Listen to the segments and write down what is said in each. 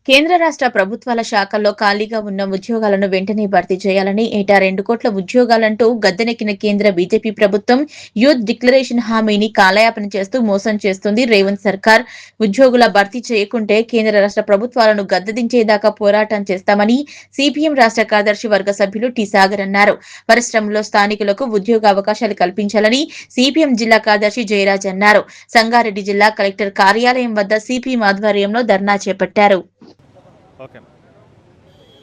కేంద్ర రాష్ట్ర ప్రభుత్వాల శాఖల్లో ఖాళీగా ఉన్న ఉద్యోగాలను వెంటనే భర్తీ చేయాలని ఏటా 2 కోట్ల ఉద్యోగాలంటూ గద్దెనెక్కిన కేంద్ర బీజేపీ ప్రభుత్వం యూత్ డిక్లరేషన్ హామీని కాలయాపన చేస్తూ మోసం చేస్తుంది రేవంత్ సర్కార్. ఉద్యోగుల భర్తీ చేయకుంటే కేంద్ర రాష్ట్ర ప్రభుత్వాలను గద్దెదించేదాకా పోరాటం చేస్తామని సిపిఎం రాష్ట్ర కార్యదర్శి వర్గ సభ్యులు టి సాగర్ అన్నారు. పరిశ్రమలో స్థానికులకు ఉద్యోగ అవకాశాలు కల్పించాలని సిపిఎం జిల్లా కార్యదర్శి జయరాజ్ అన్నారు. సంగారెడ్డి జిల్లా కలెక్టర్ కార్యాలయం వద్ద సిపిఎం ఆధ్వర్యంలో ధర్నా చేపట్టారు. ఓకే.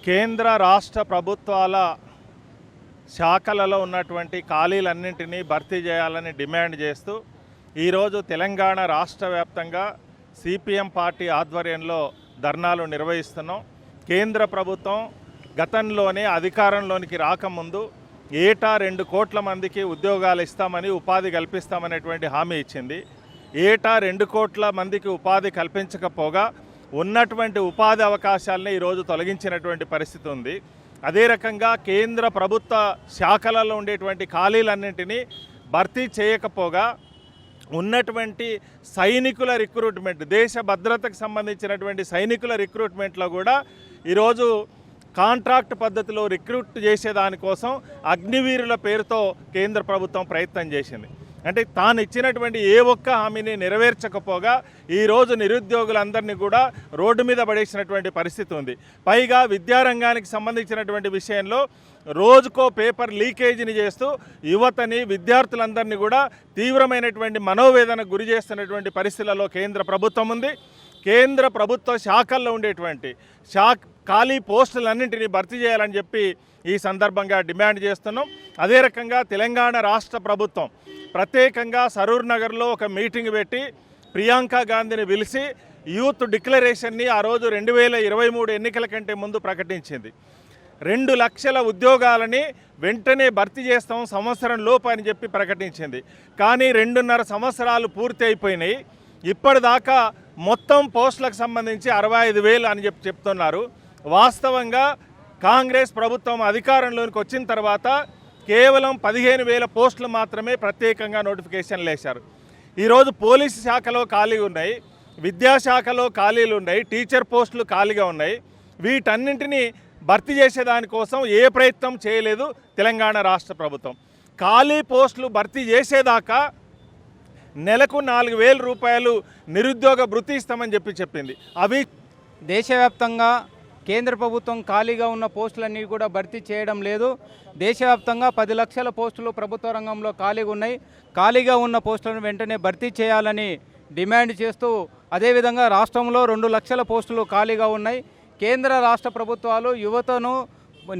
కేంద్ర రాష్ట్ర ప్రభుత్వాల శాఖలలో ఉన్నటువంటి ఖాళీలన్నింటినీ భర్తీ చేయాలని డిమాండ్ చేస్తూ ఈరోజు తెలంగాణ రాష్ట్ర వ్యాప్తంగా సిపిఎం పార్టీ ఆధ్వర్యంలో ధర్నాలు నిర్వహిస్తున్నాం. కేంద్ర ప్రభుత్వం గతంలోనే అధికారంలోనికి రాకముందు ఏటా 2 కోట్ల మందికి ఉద్యోగాలు ఇస్తామని, ఉపాధి కల్పిస్తామనేటువంటి హామీ ఇచ్చింది. ఏటా 2 కోట్ల మందికి ఉపాధి కల్పించకపోగా ఉన్నటువంటి ఉపాధి అవకాశాలని ఈరోజు తొలగించినటువంటి పరిస్థితి ఉంది. అదే రకంగా కేంద్ర ప్రభుత్వ శాఖలలో ఉండేటువంటి ఖాళీలన్నింటినీ భర్తీ చేయకపోగా ఉన్నటువంటి సైనికుల రిక్రూట్మెంట్, దేశ భద్రతకు సంబంధించినటువంటి సైనికుల రిక్రూట్మెంట్లో కూడా ఈరోజు కాంట్రాక్ట్ పద్ధతిలో రిక్రూట్ చేసేదానికోసం అగ్నివీరుల పేరుతో కేంద్ర ప్రభుత్వం ప్రయత్నం చేసింది. అంటే తాను ఇచ్చినటువంటి ఏ ఒక్క హామీని నెరవేర్చకపోగా ఈరోజు నిరుద్యోగులందరినీ కూడా రోడ్డు మీద పడేసినటువంటి పరిస్థితి ఉంది. పైగా విద్యారంగానికి సంబంధించినటువంటి విషయంలో రోజుకో పేపర్ లీకేజీని చేస్తూ యువతని, విద్యార్థులందరినీ కూడా తీవ్రమైనటువంటి మనోవేదనకు గురి చేస్తున్నటువంటి పరిస్థితులలో కేంద్ర ప్రభుత్వం ఉంది. కేంద్ర ప్రభుత్వ శాఖల్లో ఉండేటువంటి ఖాళీ పోస్టులన్నింటినీ భర్తీ చేయాలని చెప్పి ఈ సందర్భంగా డిమాండ్ చేస్తున్నాం. అదే రకంగా తెలంగాణ రాష్ట్ర ప్రభుత్వం ప్రత్యేకంగా సరూర్ నగర్లో ఒక మీటింగ్ పెట్టి ప్రియాంక గాంధీని పిలిచి యూత్ డిక్లరేషన్ని ఆ రోజు 2023 ఎన్నికల కంటే ముందు ప్రకటించింది. 2 లక్షల ఉద్యోగాలని వెంటనే భర్తీ చేస్తాం సంవత్సరం లోపు అని చెప్పి ప్రకటించింది. కానీ 2.5 సంవత్సరాలు పూర్తి అయిపోయినాయి. ఇప్పటిదాకా మొత్తం పోస్టులకు సంబంధించి 65,000 అని చెప్తున్నారు. వాస్తవంగా కాంగ్రెస్ ప్రభుత్వం అధికారంలోకి వచ్చిన తర్వాత కేవలం 15,000 పోస్టులు మాత్రమే ప్రత్యేకంగా నోటిఫికేషన్లు వేశారు. ఈరోజు పోలీసు శాఖలో ఖాళీ ఉన్నాయి, విద్యాశాఖలో ఖాళీలు ఉన్నాయి, టీచర్ పోస్టులు ఖాళీగా ఉన్నాయి. వీటన్నింటినీ భర్తీ చేసేదానికోసం ఏ ప్రయత్నం చేయలేదు తెలంగాణ రాష్ట్ర ప్రభుత్వం. ఖాళీ పోస్టులు భర్తీ చేసేదాకా నెలకు 4,000 రూపాయలు నిరుద్యోగ భృతి ఇస్తామని చెప్పింది. అవి దేశవ్యాప్తంగా కేంద్ర ప్రభుత్వం ఖాళీగా ఉన్న పోస్టులన్నీ కూడా భర్తీ చేయడం లేదు. దేశవ్యాప్తంగా 10 లక్షల పోస్టులు ప్రభుత్వ రంగంలో ఖాళీగా ఉన్నాయి. ఖాళీగా ఉన్న పోస్టులను వెంటనే భర్తీ చేయాలని డిమాండ్ చేస్తూ, అదేవిధంగా రాష్ట్రంలో 2 లక్షల పోస్టులు ఖాళీగా ఉన్నాయి. కేంద్ర రాష్ట్ర ప్రభుత్వాలు యువతను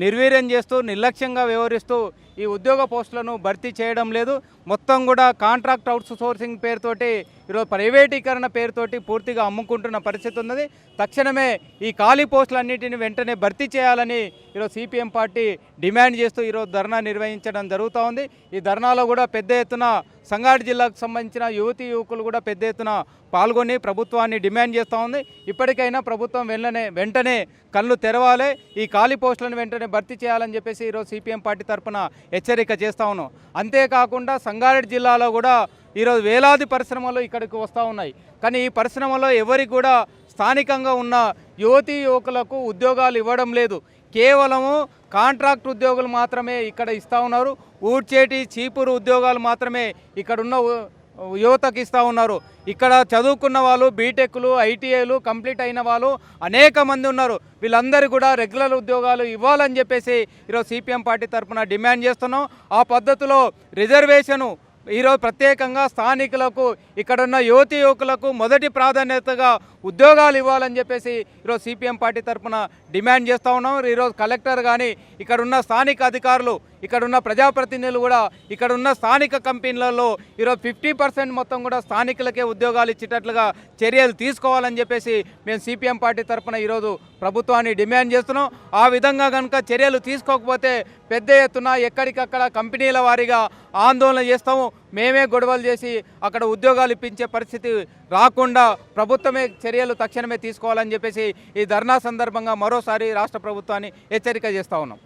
నిర్వీర్యం చేస్తూ, నిర్లక్ష్యంగా వ్యవహరిస్తూ ఈ ఉద్యోగ పోస్టులను భర్తీ చేయడం లేదు. మొత్తం కూడా కాంట్రాక్ట్ అవుట్సోర్సింగ్ పేరుతోటి, ఈరోజు ప్రైవేటీకరణ పేరుతోటి పూర్తిగా అమ్ముకుంటున్న పరిస్థితి ఉన్నది. తక్షణమే ఈ ఖాళీ పోస్టులన్నింటినీ వెంటనే భర్తీ చేయాలని ఈరోజు సిపిఎం పార్టీ డిమాండ్ చేస్తూ ఈరోజు ధర్నా నిర్వహించడం జరుగుతూ ఉంది. ఈ ధర్నాలో కూడా పెద్ద ఎత్తున సంగారెడ్డి జిల్లాకు సంబంధించిన యువతీ యువకులు కూడా పెద్ద ఎత్తున పాల్గొని ప్రభుత్వాన్ని డిమాండ్ చేస్తూ ఉంది. ఇప్పటికైనా ప్రభుత్వం వెంటనే కళ్ళు తెరవాలి, ఈ ఖాళీ పోస్టులను వెంటనే భర్తీ చేయాలని చెప్పేసి ఈరోజు సిపిఎం పార్టీ తరఫున హెచ్చరిక చేస్తూ ఉన్నాం. అంతేకాకుండా సంగారెడ్డి జిల్లాలో కూడా ఈరోజు వేలాది పరిశ్రమలు ఇక్కడికి వస్తూ ఉన్నాయి. కానీ ఈ పరిశ్రమలో ఎవరికి కూడా స్థానికంగా ఉన్న యువతీ యువకులకు ఉద్యోగాలు ఇవ్వడం లేదు. కేవలము కాంట్రాక్ట్ ఉద్యోగులు మాత్రమే ఇక్కడ ఇస్తూ ఉన్నారు. ఊడ్చేటి చీపురు ఉద్యోగాలు మాత్రమే ఇక్కడున్న యువతకు ఇస్తూ ఉన్నారు. ఇక్కడ చదువుకున్న వాళ్ళు, బీటెక్లు, ఐటీఐలు కంప్లీట్ అయిన వాళ్ళు అనేక మంది ఉన్నారు. వీళ్ళందరూ కూడా రెగ్యులర్ ఉద్యోగాలు ఇవ్వాలని చెప్పేసి ఈరోజు సిపిఎం పార్టీ తరఫున డిమాండ్ చేస్తున్నాం. ఆ పద్ధతిలో రిజర్వేషను ఈరోజు ప్రత్యేకంగా స్థానికులకు, ఇక్కడున్న యువతీ యువకులకు మొదటి ప్రాధాన్యతగా ఉద్యోగాలు ఇవ్వాలని చెప్పేసి ఈరోజు సిపిఎం పార్టీ తరఫున డిమాండ్ చేస్తూ ఉన్నాం. ఈరోజు కలెక్టర్ కానీ, ఇక్కడున్న స్థానిక అధికారులు, ఇక్కడున్న ప్రజాప్రతినిధులు కూడా ఇక్కడున్న స్థానిక కంపెనీలలో ఈరోజు 50% మొత్తం కూడా స్థానికులకే ఉద్యోగాలు ఇచ్చేటట్లుగా చర్యలు తీసుకోవాలని చెప్పేసి మేము సిపిఎం పార్టీ తరఫున ఈరోజు ప్రభుత్వాన్ని డిమాండ్ చేస్తున్నాం. ఆ విధంగా కనుక చర్యలు తీసుకోకపోతే పెద్ద ఎత్తున ఎక్కడికక్కడ కంపెనీల వారీగా ఆందోళన చేస్తాము. మేమే గొడవలు చేసి అక్కడ ఉద్యోగాలు ఇప్పించే పరిస్థితి రాకుండా ప్రభుత్వమే చర్యలు తక్షణమే తీసుకోవాలని చెప్పేసి ఈ ధర్నా సందర్భంగా మరోసారి రాష్ట్ర ప్రభుత్వాన్ని హెచ్చరిక చేస్తూ ఉన్నాం.